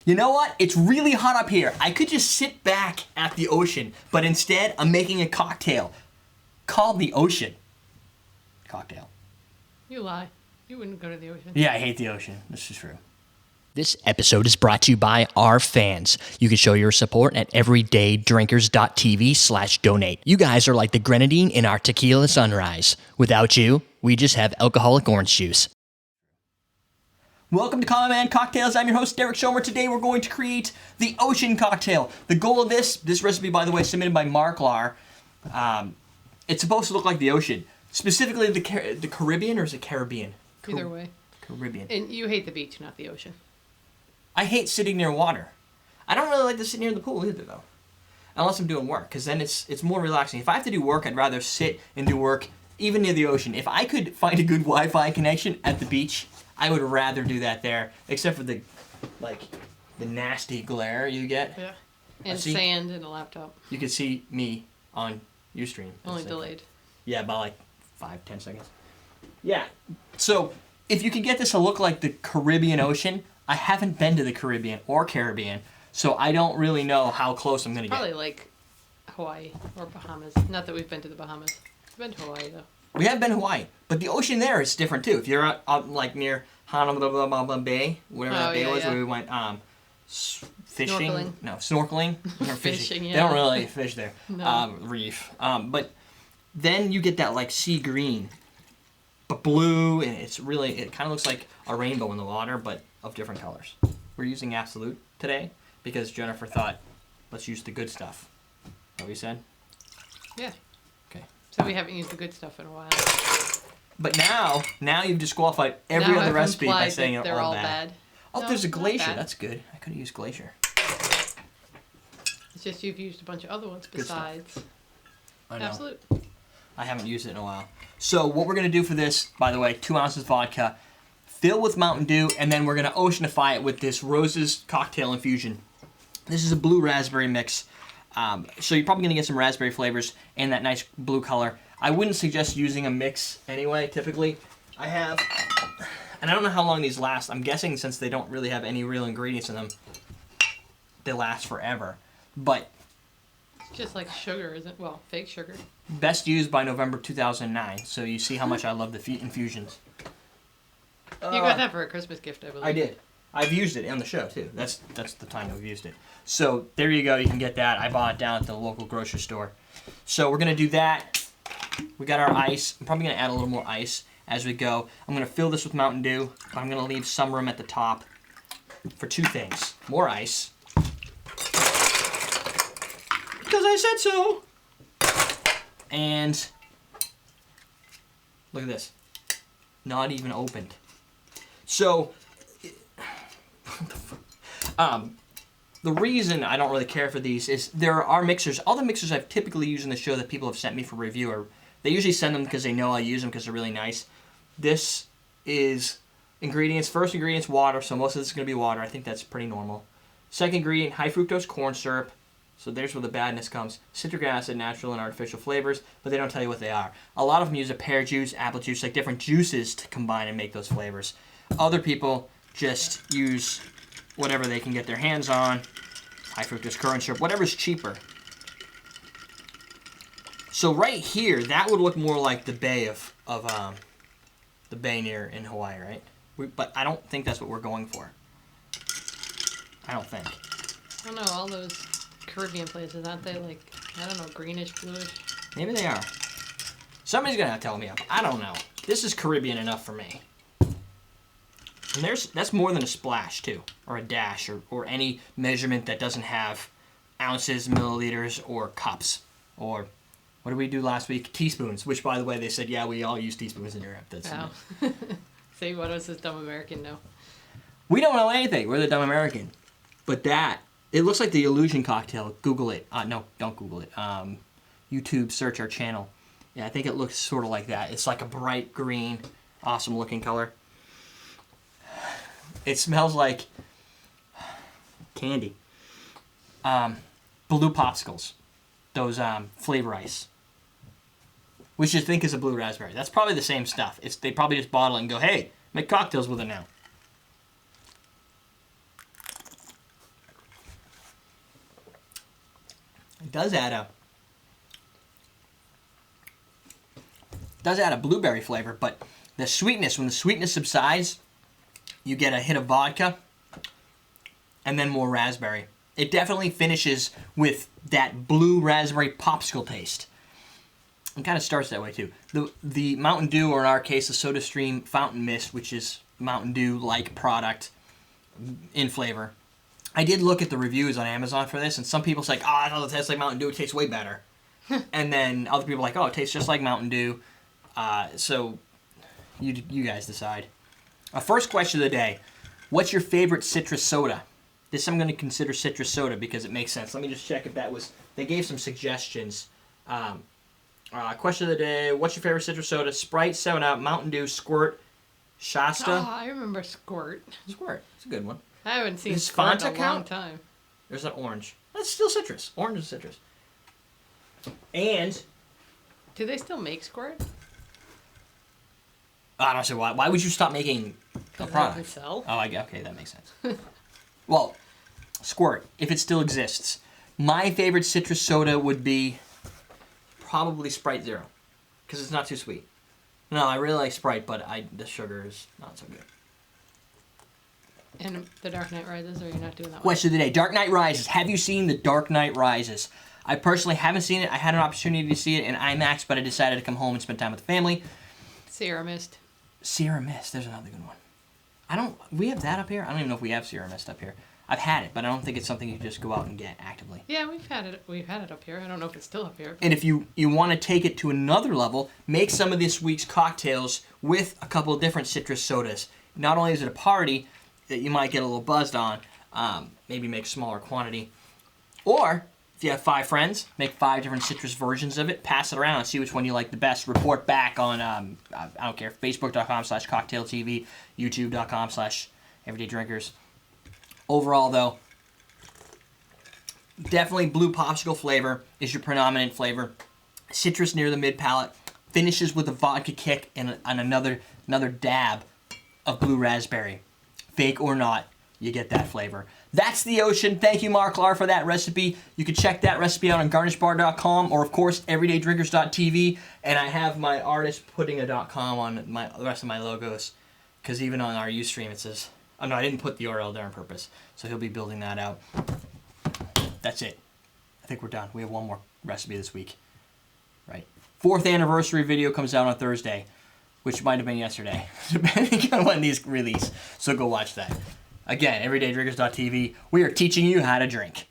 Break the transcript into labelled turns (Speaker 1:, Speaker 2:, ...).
Speaker 1: You know what? It's really hot up here. I could just sit back at the ocean, but instead I'm making a cocktail called the ocean. Cocktail.
Speaker 2: You lie. You wouldn't go to the ocean.
Speaker 1: Yeah, I hate the ocean. This is true.
Speaker 3: This episode is brought to you by our fans. You can show your support at everydaydrinkers.tv/donate. You guys are like the grenadine in our tequila sunrise. Without you, we just have alcoholic orange juice.
Speaker 1: Welcome to Common Man Cocktails. I'm your host, Derek Schomer. Today we're going to create the ocean cocktail. The goal of this recipe, by the way, submitted by Mark Lar. It's supposed to look like the ocean. Specifically the Caribbean, or is it Caribbean?
Speaker 2: Either way.
Speaker 1: Caribbean.
Speaker 2: And you hate the beach, not the ocean.
Speaker 1: I hate sitting near water. I don't really like to sit near the pool either, though. Unless I'm doing work, because then it's more relaxing. If I have to do work, I'd rather sit and do work even near the ocean. If I could find a good Wi-Fi connection at the beach, I would rather do that there, except for the nasty glare you get.
Speaker 2: Yeah. And sand and a laptop.
Speaker 1: You can see me on Ustream.
Speaker 2: Only delayed.
Speaker 1: Yeah, about 5-10 seconds. Yeah. So if you can get this to look like the Caribbean Ocean, I haven't been to the Caribbean or Caribbean, so I don't really know how close I'm going to get.
Speaker 2: Probably like Hawaii or Bahamas. Not that we've been to the Bahamas. We've been to Hawaii, though.
Speaker 1: We have been to Hawaii, but the ocean there is different, too. If you're out near Honolulu Bay, whatever that bay was, where we went fishing.
Speaker 2: Snorkeling.
Speaker 1: No, snorkeling. Or
Speaker 2: Fishing, yeah.
Speaker 1: They don't really fish there.
Speaker 2: No.
Speaker 1: Reef. But then you get that sea green, but blue, and it kind of looks like a rainbow in the water, but of different colors. We're using Absolute today because Jennifer thought, let's use the good stuff. Is that what you said?
Speaker 2: Yeah.
Speaker 1: Okay.
Speaker 2: So we haven't used the good stuff in a while.
Speaker 1: But now you've disqualified every other recipe by saying
Speaker 2: they're all bad.
Speaker 1: Oh,
Speaker 2: No,
Speaker 1: there's a glacier.
Speaker 2: bad.
Speaker 1: That's good. I could have used glacier.
Speaker 2: It's just you've used a bunch of other ones besides
Speaker 1: I know.
Speaker 2: Absolute.
Speaker 1: I haven't used it in a while. So what we're going to do for this, by the way, 2 ounces vodka, fill with Mountain Dew, and then we're going to oceanify it with this Roses cocktail infusion. This is a blue raspberry mix. So you're probably going to get some raspberry flavors and that nice blue color. I wouldn't suggest using a mix anyway, typically. I have, and I don't know how long these last. I'm guessing since they don't really have any real ingredients in them, they last forever. But
Speaker 2: It's just like sugar, isn't it? Well, fake sugar.
Speaker 1: best used by November 2009. So you see how much I love the infusions.
Speaker 2: You got that for a Christmas gift, I believe.
Speaker 1: I did. I've used it on the show, too. That's the time I've used it. So there you go. You can get that. I bought it down at the local grocery store. So we're going to do that. We got our ice. I'm probably going to add a little more ice as we go. I'm going to fill this with Mountain Dew, but I'm going to leave some room at the top for two things. More ice. Because I said so. And look at this. Not even opened. So, the reason I don't really care for these is there are mixers. All the mixers I've typically used in the show that people have sent me for review they usually send them because they know I'll use them because they're really nice. This is ingredients. First ingredient's water, so most of this is going to be water. I think that's pretty normal. Second ingredient, high fructose corn syrup. So there's where the badness comes. Citric acid, natural and artificial flavors, but they don't tell you what they are. A lot of them use a pear juice, apple juice, like different juices to combine and make those flavors. Other people just use whatever they can get their hands on. High fructose corn syrup, whatever's cheaper. So right here, that would look more like the bay of the bay near in Hawaii, right? But I don't think that's what we're going for. I don't think.
Speaker 2: I don't know, all those Caribbean places, aren't they greenish, bluish?
Speaker 1: Maybe they are. Somebody's going to have to tell me up. I don't know. This is Caribbean enough for me. And that's more than a splash, too. Or a dash, or any measurement that doesn't have ounces, milliliters, or cups. Or, what did we do last week? Teaspoons, which, by the way, they said, yeah, we all use teaspoons in Europe. That's
Speaker 2: wow. See, what does this dumb American know?
Speaker 1: We don't know anything. We're the dumb American. But it looks like the Illusion cocktail. Google it. No, don't Google it. YouTube, search our channel. Yeah, I think it looks sort of like that. It's like a bright green, awesome looking color. It smells like candy. Blue popsicles. Those flavor ice. Which you think is a blue raspberry. That's probably the same stuff. They probably just bottle it and go, hey, make cocktails with it now. It does add a blueberry flavor, but the sweetness, when the sweetness subsides, you get a hit of vodka and then more raspberry. It definitely finishes with that blue raspberry popsicle taste. It kind of starts that way too. The Mountain Dew, or in our case, the SodaStream Fountain Mist, which is Mountain Dew-like product in flavor. I did look at the reviews on Amazon for this, and some people say, "Oh, I thought it tastes like Mountain Dew. It tastes way better." And then other people are like, "Oh, it tastes just like Mountain Dew." So you guys decide. First question of the day: what's your favorite citrus soda? This I'm going to consider citrus soda because it makes sense. Let me just check if that was. They gave some suggestions. Question of the day: what's your favorite citrus soda? Sprite, 7-Up, Mountain Dew, Squirt, Shasta.
Speaker 2: Oh, I remember Squirt.
Speaker 1: Squirt. It's a good one.
Speaker 2: I haven't seen
Speaker 1: Does
Speaker 2: Squirt
Speaker 1: Fanta
Speaker 2: in a long
Speaker 1: count?
Speaker 2: time.
Speaker 1: There's an orange. That's still citrus. Orange is citrus. And
Speaker 2: Do they still make Squirt?
Speaker 1: I don't know why would you stop making a
Speaker 2: Does that
Speaker 1: product?
Speaker 2: sell?
Speaker 1: Oh, okay, that makes sense. Well, Squirt, if it still exists. My favorite citrus soda would be probably Sprite Zero, because it's not too sweet. No, I really like Sprite, but the sugar is not so good.
Speaker 2: And The Dark Knight Rises, or you're not doing that one?
Speaker 1: Question of the day: Dark Knight Rises. Have you seen The Dark Knight Rises? I personally haven't seen it. I had an opportunity to see it in IMAX, but I decided to come home and spend time with the family.
Speaker 2: Sierra Mist.
Speaker 1: Sierra Mist. There's another good one. We have that up here? I don't even know if we have Sierra Mist up here. I've had it, but I don't think it's something you just go out and get actively.
Speaker 2: Yeah, we've had it up here. I don't know if it's still up here.
Speaker 1: And if you want to take it to another level, make some of this week's cocktails with a couple of different citrus sodas. Not only is it a party that you might get a little buzzed on, maybe make a smaller quantity. Or, if you have 5 friends, make 5 different citrus versions of it, pass it around, see which one you like the best. Report back on, I don't care, facebook.com/cocktailtv, youtube.com/everydaydrinkers. Overall, though, definitely blue popsicle flavor is your predominant flavor. Citrus near the mid-palate. Finishes with a vodka kick and another dab of blue raspberry. Fake or not, you get that flavor. That's the Ocean. Thank you, Mark Lar, for that recipe. You can check that recipe out on garnishbar.com or, of course, everydaydrinkers.tv. And I have my artistpuddinga.com on the rest of my logos, because even on our Ustream it says... Oh, no, I didn't put the URL there on purpose, so he'll be building that out. That's it. I think we're done. We have one more recipe this week. Right. 4th anniversary video comes out on Thursday, which might have been yesterday, depending on when these release. So go watch that. Again, everydaydrinkers.tv. We are teaching you how to drink.